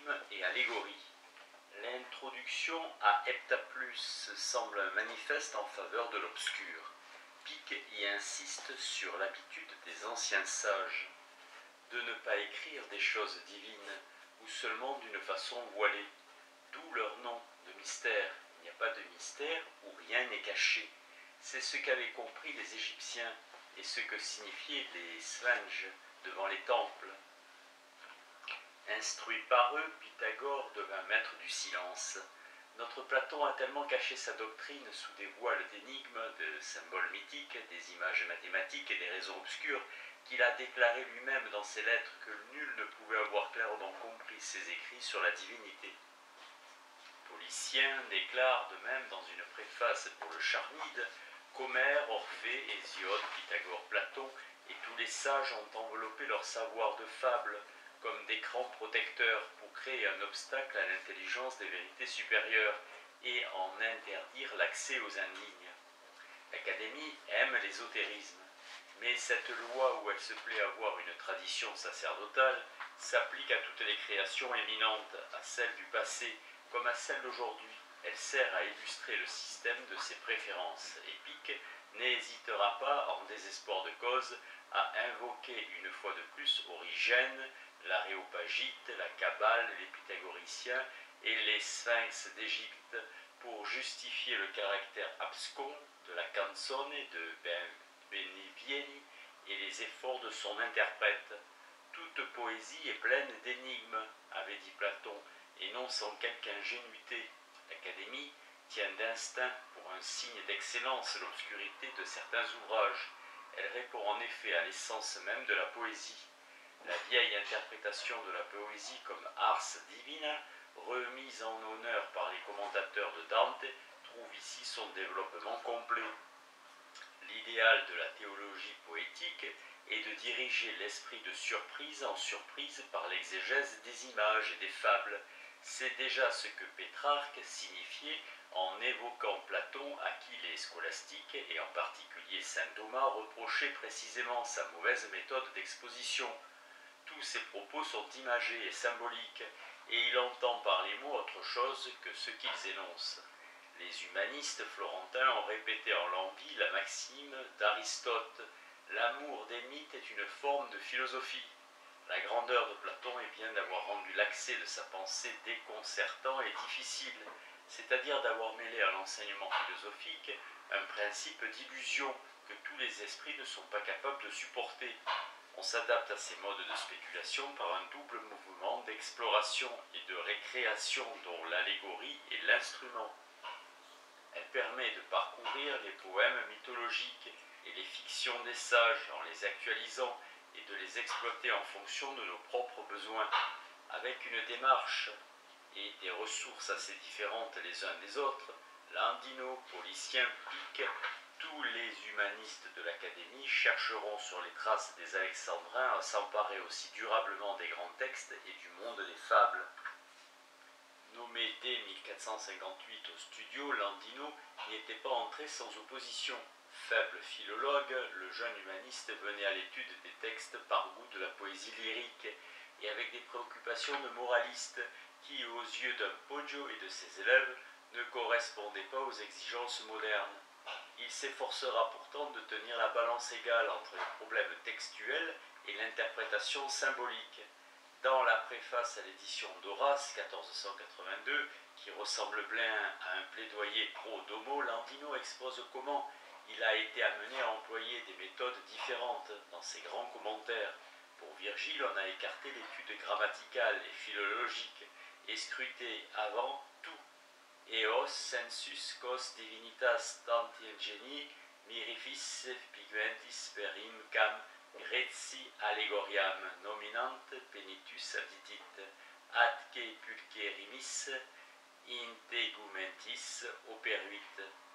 énigme et allégorie. L'introduction à Heptaplus semble un manifeste en faveur de l'obscur. Pic y insiste sur l'habitude des anciens sages de ne pas écrire des choses divines ou seulement d'une façon voilée, d'où leur nom de mystère. Il n'y a pas de mystère où rien n'est caché. C'est ce qu'avaient compris les Égyptiens et ce que signifiaient les sphinges devant les temples. Instruit par eux, Pythagore devint maître du silence. Notre Platon a tellement caché sa doctrine sous des voiles d'énigmes, de symboles mythiques, des images mathématiques et des raisons obscures qu'il a déclaré lui-même dans ses lettres que nul ne pouvait avoir clairement compris ses écrits sur la divinité. Policien déclare de même dans une préface pour le Charmide qu'Homère, Orphée, Hésiode, Pythagore, Platon et tous les sages ont enveloppé leur savoir de fable comme d'écran protecteur pour créer un obstacle à l'intelligence des vérités supérieures et en interdire l'accès aux indignes. L'Académie aime l'ésotérisme, mais cette loi où elle se plaît à voir une tradition sacerdotale s'applique à toutes les créations éminentes, à celles du passé comme à celles d'aujourd'hui. Elle sert à illustrer le système de ses préférences. Épique n'hésitera pas, en désespoir de cause, à invoquer une fois de plus Origène, l'Aréopagite, la Kabbale, les Pythagoriciens et les Sphinx d'Égypte pour justifier le caractère abscon de la canzone de Benivieni et les efforts de son interprète. Toute poésie est pleine d'énigmes, avait dit Platon, et non sans quelque ingénuité. L'Académie tient d'instinct pour un signe d'excellence l'obscurité de certains ouvrages. Elle répond en effet à l'essence même de la poésie. La vieille interprétation de la poésie comme ars divina, remise en honneur par les commentateurs de Dante, trouve ici son développement complet. L'idéal de la théologie poétique est de diriger l'esprit de surprise en surprise par l'exégèse des images et des fables. C'est déjà ce que Pétrarque signifiait en évoquant Platon, à qui les scolastiques, et en particulier saint Thomas, reprochaient précisément sa mauvaise méthode d'exposition. Tous ses propos sont imagés et symboliques, et il entend par les mots autre chose que ce qu'ils énoncent. Les humanistes florentins ont répété en l'envie la maxime d'Aristote « L'amour des mythes est une forme de philosophie ». La grandeur de Platon est bien d'avoir rendu l'accès de sa pensée déconcertant et difficile, c'est-à-dire d'avoir mêlé à l'enseignement philosophique un principe d'illusion que tous les esprits ne sont pas capables de supporter. On s'adapte à ces modes de spéculation par un double mouvement d'exploration et de récréation dont l'allégorie est l'instrument. Elle permet de parcourir les poèmes mythologiques et les fictions des sages en les actualisant et de les exploiter en fonction de nos propres besoins, avec une démarche et des ressources assez différentes les uns des autres. Landino, Policien, Pic, tous les humanistes de l'Académie chercheront sur les traces des Alexandrins à s'emparer aussi durablement des grands textes et du monde des fables. Nommé dès 1458 au studio, Landino n'y était pas entré sans opposition. Faible philologue, le jeune humaniste venait à l'étude des textes par goût de la poésie lyrique et avec des préoccupations de moraliste qui, aux yeux d'un Poggio et de ses élèves, ne correspondaient pas aux exigences modernes. Il s'efforcera pourtant de tenir la balance égale entre les problèmes textuels et l'interprétation symbolique. Dans la préface à l'édition d'Horace, 1482, qui ressemble bien à un plaidoyer pro-domo, Landino expose comment il a été amené à employer des méthodes différentes dans ses grands commentaires. Pour Virgile, on a écarté l'étude grammaticale et philologique et scruté avant tout eos sensus cos divinitas tanti genii mirifice pigmentis perim cam Greci allegoriam nominant penitus additit, atque pulcherimis integumentis operuit.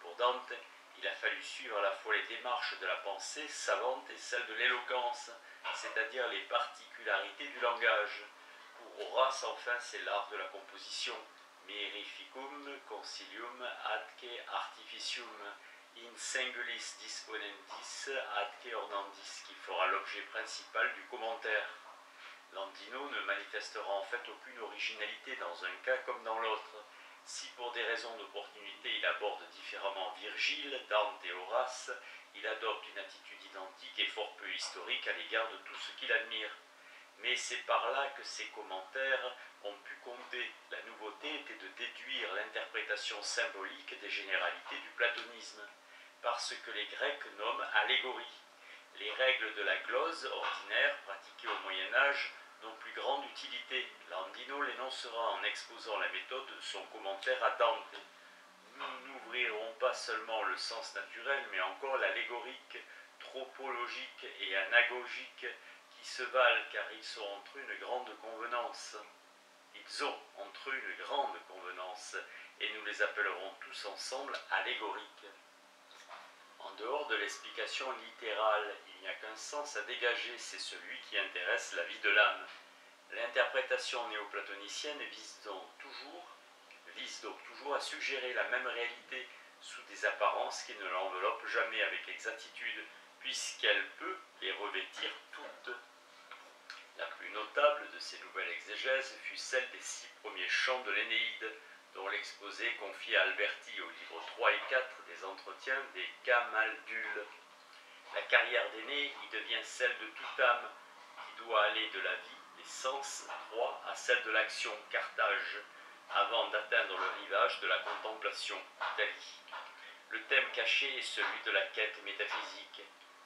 Pour Dante, il a fallu suivre à la fois les démarches de la pensée savante et celles de l'éloquence, c'est-à-dire les particularités du langage. Pour Horace, enfin, c'est l'art de la composition. Mirificum concilium atque artificium in singulis disponentis atque ornandis, qui fera l'objet principal du commentaire. Landino ne manifestera en fait aucune originalité dans un cas comme dans l'autre. Si pour des raisons d'opportunité il aborde différemment Virgile, Dante et Horace, il adopte une attitude identique et fort peu historique à l'égard de tout ce qu'il admire. Mais c'est par là que ses commentaires ont pu compter. La nouveauté était de déduire l'interprétation symbolique des généralités du platonisme, par ce que les Grecs nomment allégorie. Les règles de la glose ordinaire pratiquées au Moyen-Âge n'ont plus grande utilité. Landino l'énoncera en exposant la méthode de son commentaire à Dante. Nous n'ouvrirons pas seulement le sens naturel, mais encore l'allégorique, tropologique et anagogique, qui se valent car ils ont entre eux une grande convenance. Et nous les appellerons tous ensemble allégoriques. En dehors de l'explication littérale, il n'y a qu'un sens à dégager, c'est celui qui intéresse la vie de l'âme. L'interprétation néoplatonicienne vise donc toujours à suggérer la même réalité sous des apparences qui ne l'enveloppent jamais avec exactitude, puisqu'elle peut les revêtir toutes. La plus notable de ces nouvelles exégèses fut celle des 6 premiers chants de l'Énéide, dont l'exposé confié à Alberti au livre 3 et 4 des entretiens des Camaldules. La carrière d'Énée y devient celle de toute âme, qui doit aller de la vie des sens droit à celle de l'action, Carthage, avant d'atteindre le rivage de la contemplation, Italie. Le thème caché est celui de la quête métaphysique.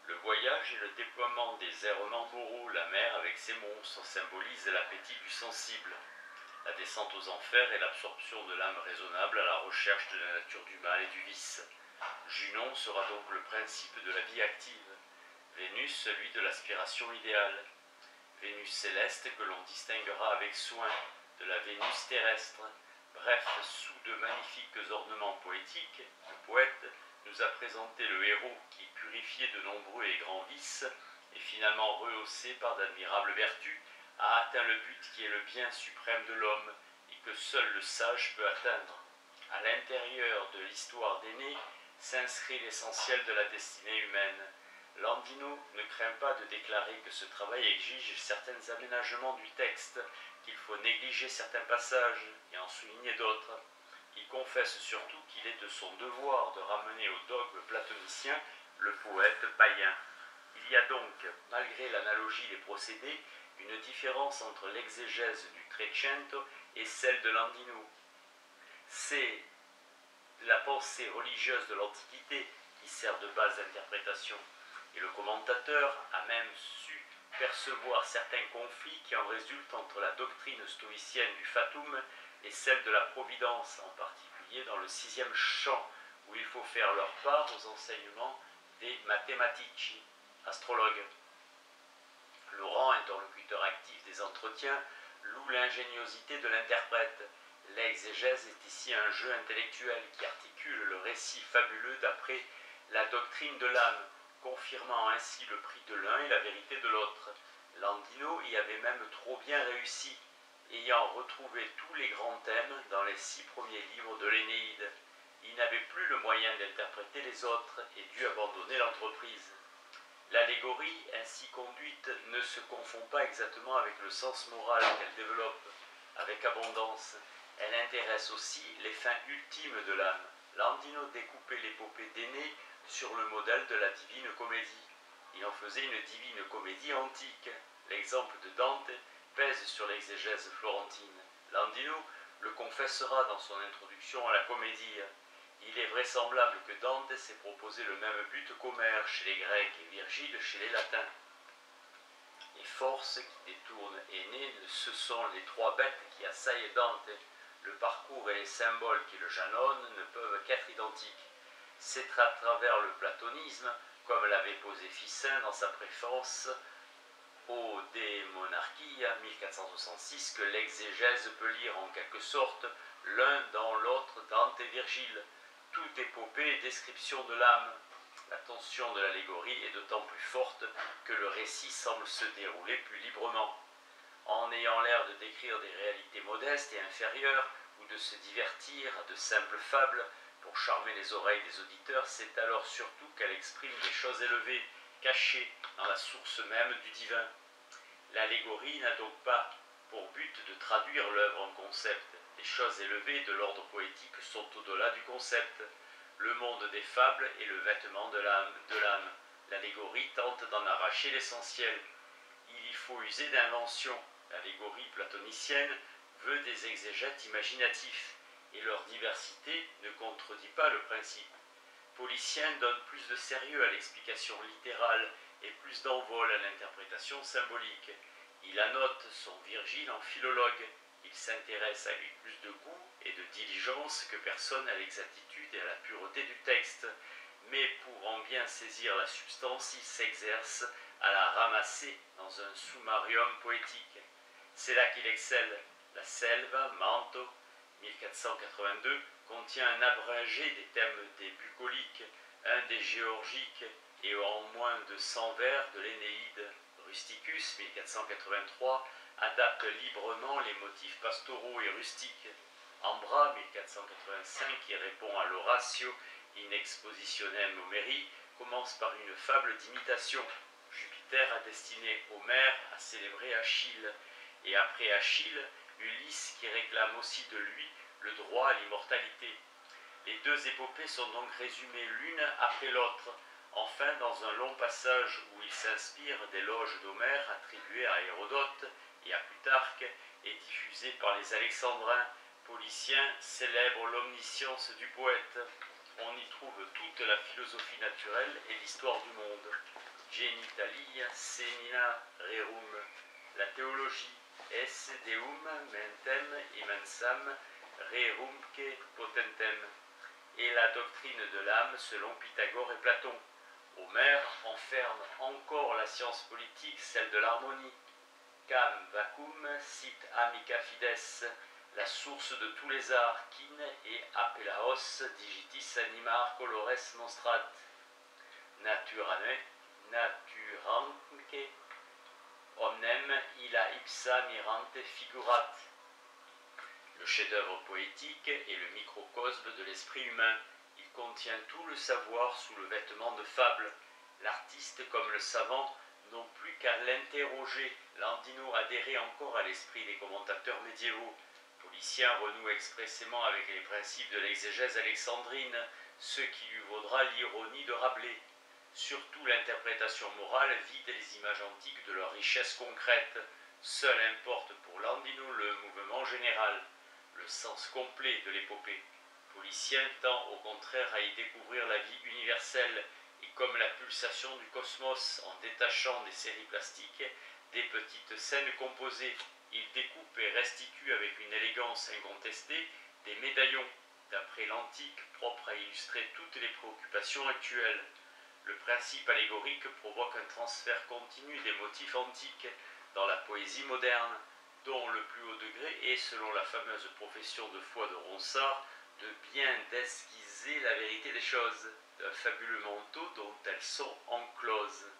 Le voyage et le déploiement des errements moraux, la mer avec ses monstres, symbolisent l'appétit du sensible. La descente aux enfers est l'absorption de l'âme raisonnable à la recherche de la nature du mal et du vice. Junon sera donc le principe de la vie active, Vénus celui de l'aspiration idéale. Vénus céleste que l'on distinguera avec soin de la Vénus terrestre. Bref, sous de magnifiques ornements poétiques, le poète nous a présenté le héros qui, purifié de nombreux et grands vices, et finalement rehaussé par d'admirables vertus, a atteint le but qui est le bien suprême de l'homme et que seul le sage peut atteindre. À l'intérieur de l'histoire d'Énée s'inscrit l'essentiel de la destinée humaine. Landino ne craint pas de déclarer que ce travail exige certains aménagements du texte, qu'il faut négliger certains passages et en souligner d'autres. Il confesse surtout qu'il est de son devoir de ramener au dogme platonicien le poète païen. Il y a donc, malgré l'analogie des procédés, une différence entre l'exégèse du Trecento et celle de Landino. C'est la pensée religieuse de l'Antiquité qui sert de base d'interprétation, et le commentateur a même su percevoir certains conflits qui en résultent entre la doctrine stoïcienne du fatum et celle de la providence, en particulier dans le 6e chant, où il faut faire leur part aux enseignements des mathematici, astrologues. Laurent, interlocuteur actif des entretiens, loue l'ingéniosité de l'interprète. L'exégèse est ici un jeu intellectuel qui articule le récit fabuleux d'après la doctrine de l'âme, confirmant ainsi le prix de l'un et la vérité de l'autre. Landino y avait même trop bien réussi, ayant retrouvé tous les grands thèmes dans les 6 premiers livres de l'Énéide. Il n'avait plus le moyen d'interpréter les autres et dut abandonner l'entreprise. L'allégorie ainsi conduite ne se confond pas exactement avec le sens moral qu'elle développe avec abondance. Elle intéresse aussi les fins ultimes de l'âme. Landino découpait l'épopée d'Énée sur le modèle de la Divine Comédie. Il en faisait une Divine Comédie antique. L'exemple de Dante pèse sur l'exégèse florentine. Landino le confessera dans son introduction à la Comédie. Il est vraisemblable que Dante s'est proposé le même but qu'Homère chez les Grecs et Virgile chez les Latins. Les forces qui détournent Énée, ce sont les 3 bêtes qui assaillent Dante. Le parcours et les symboles qui le jalonnent ne peuvent qu'être identiques. C'est à travers le platonisme, comme l'avait posé Ficin dans sa préface au De Monarchia 1466, que l'exégèse peut lire en quelque sorte l'un dans l'autre Dante et Virgile. Toute épopée est description de l'âme. La tension de l'allégorie est d'autant plus forte que le récit semble se dérouler plus librement. En ayant l'air de décrire des réalités modestes et inférieures, ou de se divertir à de simples fables pour charmer les oreilles des auditeurs, c'est alors surtout qu'elle exprime des choses élevées, cachées dans la source même du divin. L'allégorie n'a donc pas pour but de traduire l'œuvre en concept. Les choses élevées de l'ordre poétique sont au-delà du concept. Le monde des fables est le vêtement de l'âme. L'allégorie tente d'en arracher l'essentiel. Il y faut user d'invention. L'allégorie platonicienne veut des exégètes imaginatifs, et leur diversité ne contredit pas le principe. Policien donne plus de sérieux à l'explication littérale et plus d'envol à l'interprétation symbolique. Il annote son Virgile en philologue. Il s'intéresse avec plus de goût et de diligence que personne à l'exactitude et à la pureté du texte. Mais pour en bien saisir la substance, il s'exerce à la ramasser dans un summarium poétique. C'est là qu'il excelle. La Selva, Manto, 1482, contient un abrégé des thèmes des bucoliques, un des géorgiques et en moins de 100 vers de l'Énéide. Rusticus, 1483, adapte librement les motifs pastoraux et rustiques. Ambra, 1485, qui répond à l'Horatio in expositionem Homeri, commence par une fable d'imitation. Jupiter a destiné Homère à célébrer Achille, et après Achille, Ulysse qui réclame aussi de lui le droit à l'immortalité. Les deux épopées sont donc résumées l'une après l'autre, enfin dans un long passage où il s'inspire d'éloges d'Homère attribués à Hérodote et à Plutarque et diffusés par les Alexandrins. Policiens célèbre l'omniscience du poète. On y trouve toute la philosophie naturelle et l'histoire du monde. Genitalia semina rerum. La théologie. Esse deum mentem immensam rerumque potentem, et la doctrine de l'âme selon Pythagore et Platon. Homère enferme encore la science politique, celle de l'harmonie. Cam vacum sit amica fides, la source de tous les arts, kin et appellaos digitis animar colores monstrat. Naturanque omnem illa ipsa mirante figurat. Le chef-d'œuvre poétique est le microcosme de l'esprit humain. Il contient tout le savoir sous le vêtement de fable. L'artiste comme le savant n'ont plus qu'à l'interroger. Landino adhérait encore à l'esprit des commentateurs médiévaux. Policien renoue expressément avec les principes de l'exégèse alexandrine, ce qui lui vaudra l'ironie de Rabelais. Surtout l'interprétation morale vide les images antiques de leur richesse concrète. Seul importe pour Landino le mouvement général, le sens complet de l'épopée. Policien tend au contraire à y découvrir la vie universelle et comme la pulsation du cosmos en détachant des séries plastiques des petites scènes composées. Il découpe et restitue avec une élégance incontestée des médaillons, d'après l'antique, propres à illustrer toutes les préoccupations actuelles. Le principe allégorique provoque un transfert continu des motifs antiques dans la poésie moderne, dont le plus haut degré est, selon la fameuse profession de foi de Ronsard, de bien d'esquisser la vérité des choses, d'un fabuleux manteau dont elles sont encloses.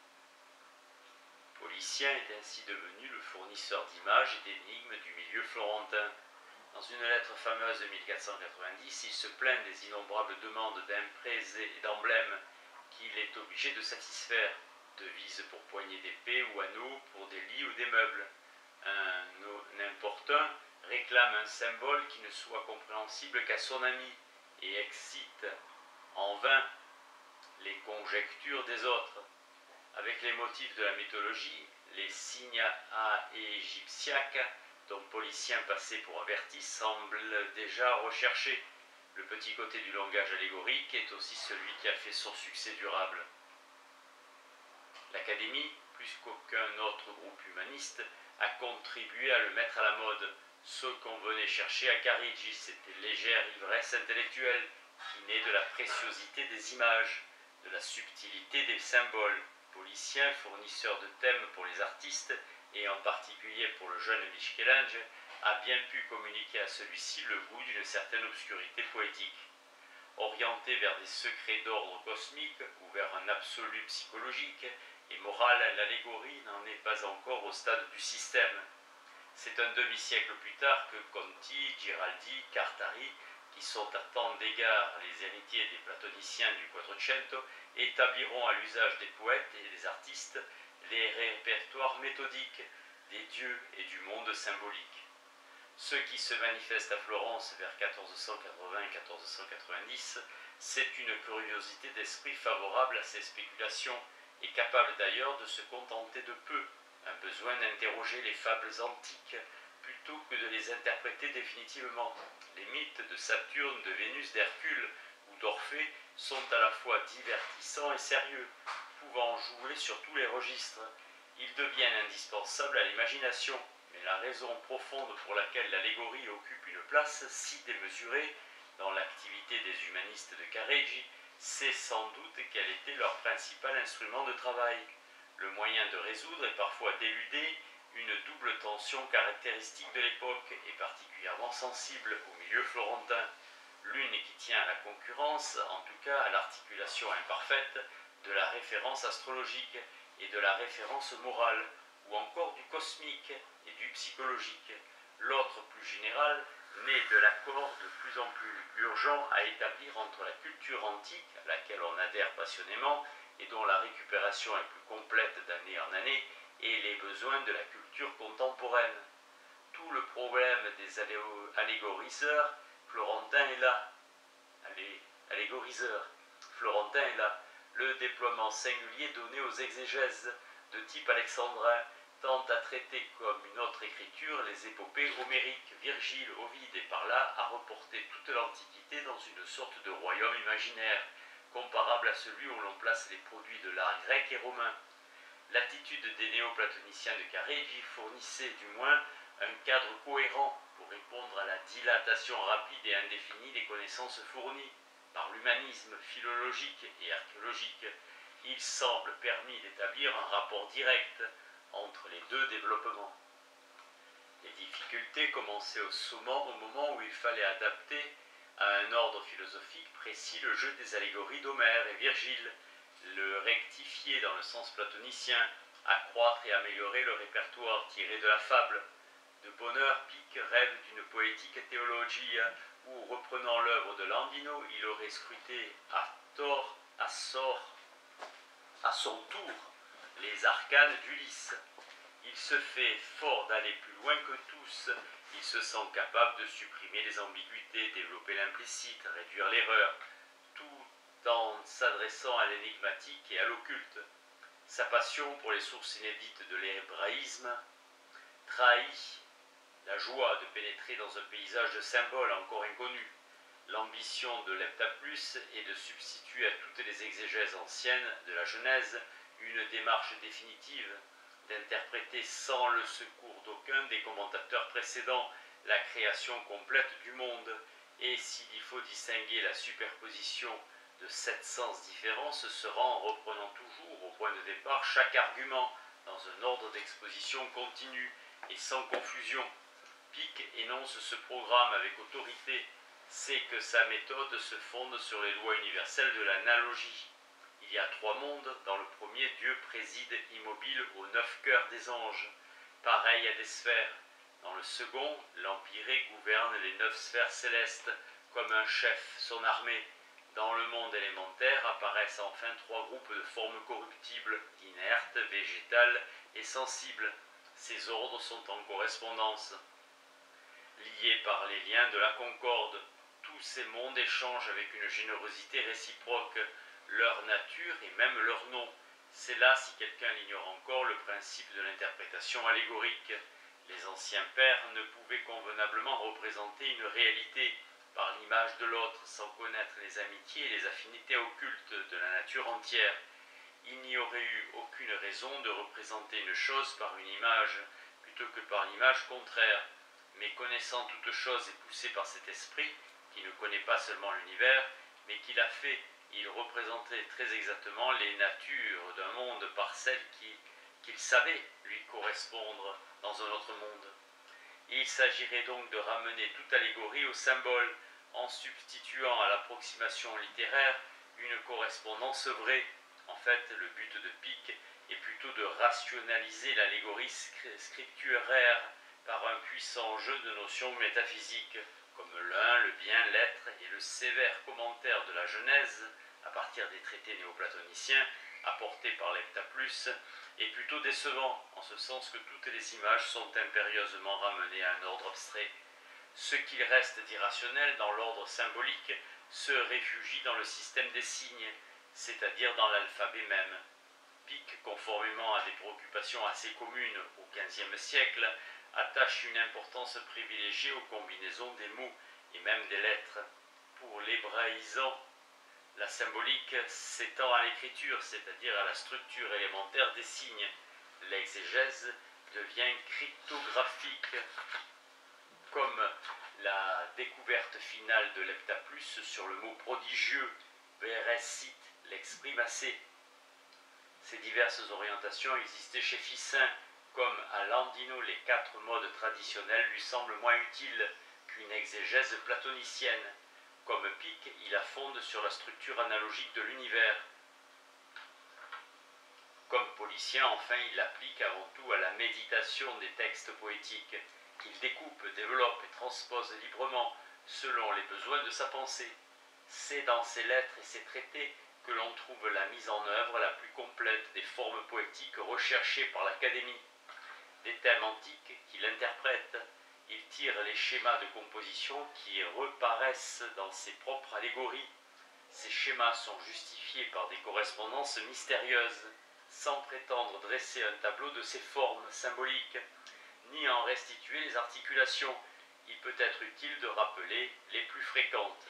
Policien est ainsi devenu le fournisseur d'images et d'énigmes du milieu florentin. Dans une lettre fameuse de 1490, il se plaint des innombrables demandes d'imprésés et d'emblèmes qu'il est obligé de satisfaire, devises pour poignées d'épée ou anneaux pour des lits ou des meubles. Un importun réclame un symbole qui ne soit compréhensible qu'à son ami et excite en vain les conjectures des autres. Avec les motifs de la mythologie, les signes égyptiaques dont Policien passait pour averti semblent déjà recherchés. Le petit côté du langage allégorique est aussi celui qui a fait son succès durable. L'Académie, plus qu'aucun autre groupe humaniste, a contribué à le mettre à la mode. Ce qu'on venait chercher à Caridji, c'était légère ivresse intellectuelle, qui naît de la préciosité des images, de la subtilité des symboles. Policien, fournisseur de thèmes pour les artistes, et en particulier pour le jeune Michel-Ange, a bien pu communiquer à celui-ci le goût d'une certaine obscurité poétique. Orienté vers des secrets d'ordre cosmique ou vers un absolu psychologique et moral, l'allégorie n'en est pas encore au stade du système. C'est un demi-siècle plus tard que Conti, Giraldi, Cartari, qui sont à tant d'égards les héritiers des platoniciens du Quattrocento, établiront à l'usage des poètes et des artistes les répertoires méthodiques, des dieux et du monde symbolique. Ce qui se manifeste à Florence vers 1480-1490, c'est une curiosité d'esprit favorable à ces spéculations et capable d'ailleurs de se contenter de peu, un besoin d'interroger les fables antiques plutôt que de les interpréter définitivement. Les mythes de Saturne, de Vénus, d'Hercule ou d'Orphée sont à la fois divertissants et sérieux, pouvant jouer sur tous les registres. Ils deviennent indispensables à l'imagination, mais la raison profonde pour laquelle l'allégorie occupe une place si démesurée dans l'activité des humanistes de Careggi, c'est sans doute qu'elle était leur principal instrument de travail, le moyen de résoudre et parfois d'éluder une double tension caractéristique de l'époque et particulièrement sensible au milieu florentin, l'une qui tient à la concurrence, en tout cas à l'articulation imparfaite, de la référence astrologique et de la référence morale, ou encore du cosmique et du psychologique. L'autre, plus général, naît de l'accord de plus en plus urgent à établir entre la culture antique, à laquelle on adhère passionnément et dont la récupération est plus complète d'année en année, et les besoins de la culture contemporaine. Tout le problème des allégoriseurs florentins est là. Le déploiement singulier donné aux exégèses de type alexandrin tend à traiter comme une autre écriture les épopées homériques, Virgile, Ovide, et par là à reporter toute l'Antiquité dans une sorte de royaume imaginaire, comparable à celui où l'on place les produits de l'art grec et romain. L'attitude des néoplatoniciens de Careggi fournissait du moins un cadre cohérent pour répondre à la dilatation rapide et indéfinie des connaissances fournies par l'humanisme philologique et archéologique. Il semble permis d'établir un rapport direct entre les deux développements. Les difficultés commençaient au moment où il fallait adapter à un ordre philosophique précis le jeu des allégories d'Homère et Virgile, le rectifier dans le sens platonicien, accroître et améliorer le répertoire tiré de la fable. De bonne heure, Pic rêve d'une poétique théologia où, reprenant l'œuvre de Landino, il aurait scruté à son tour les arcanes d'Ulysse. Il se fait fort d'aller plus loin que tous, il se sent capable de supprimer les ambiguïtés, développer l'implicite, réduire l'erreur, tout en s'adressant à l'énigmatique et à l'occulte. Sa passion pour les sources inédites de l'hébraïsme trahit la joie de pénétrer dans un paysage de symboles encore inconnus. L'ambition de l'Heptaplus est de substituer à toutes les exégèses anciennes de la Genèse une démarche définitive, d'interpréter sans le secours d'aucun des commentateurs précédents la création complète du monde, et s'il faut distinguer la superposition de 7 sens différents, ce sera en reprenant toujours au point de départ chaque argument dans un ordre d'exposition continu et sans confusion. Pic énonce ce programme avec autorité, c'est que sa méthode se fonde sur les lois universelles de l'analogie. Il y a 3 mondes. Dans le premier, Dieu préside immobile aux 9 cœurs des anges, pareil à des sphères. Dans le second, l'Empyrée gouverne les 9 sphères célestes, comme un chef son armée. Dans le monde élémentaire apparaissent enfin 3 groupes de formes corruptibles, inertes, végétales et sensibles. Ces ordres sont en correspondance. Liés par les liens de la concorde, tous ces mondes échangent avec une générosité réciproque leur nature et même leur nom. C'est là, si quelqu'un l'ignore encore, le principe de l'interprétation allégorique. Les anciens pères ne pouvaient convenablement représenter une réalité par l'image de l'autre sans connaître les amitiés et les affinités occultes de la nature entière. Il n'y aurait eu aucune raison de représenter une chose par une image plutôt que par l'image contraire. Mais connaissant toute chose et poussé par cet esprit, qui ne connaît pas seulement l'univers, mais qui l'a fait, il représentait très exactement les natures d'un monde par celles qu'il savait lui correspondre dans un autre monde. Il s'agirait donc de ramener toute allégorie au symbole, en substituant à l'approximation littéraire une correspondance vraie. En fait, le but de Pic est plutôt de rationaliser l'allégorie scripturaire par un puissant jeu de notions métaphysiques, comme l'un, le bien, l'être et le sévère commentaire de la Genèse, à partir des traités néoplatoniciens, apporté par l'heptaplus est plutôt décevant, en ce sens que toutes les images sont impérieusement ramenées à un ordre abstrait. Ce qu'il reste d'irrationnel dans l'ordre symbolique se réfugie dans le système des signes, c'est-à-dire dans l'alphabet même. Pic, conformément à des préoccupations assez communes au XVe siècle, attache une importance privilégiée aux combinaisons des mots et même des lettres. Pour l'hébraïsant, la symbolique s'étend à l'écriture, c'est-à-dire à la structure élémentaire des signes. L'exégèse devient cryptographique, comme la découverte finale de l'heptaplus sur le mot prodigieux, Bérécit, l'exprime assez. Ces diverses orientations existaient chez Ficin, comme à Landino les 4 modes traditionnels lui semblent moins utiles qu'une exégèse platonicienne. Comme Pic, il la fonde sur la structure analogique de l'univers. Comme Policien, enfin, il l'applique avant tout à la méditation des textes poétiques, qu'il découpe, développe et transpose librement selon les besoins de sa pensée. C'est dans ses lettres et ses traités que l'on trouve la mise en œuvre la plus complète des formes poétiques recherchées par l'Académie. Des thèmes antiques qu'il interprète, il tire les schémas de composition qui reparaissent dans ses propres allégories. Ces schémas sont justifiés par des correspondances mystérieuses, sans prétendre dresser un tableau de ces formes symboliques, ni en restituer les articulations. Il peut être utile de rappeler les plus fréquentes.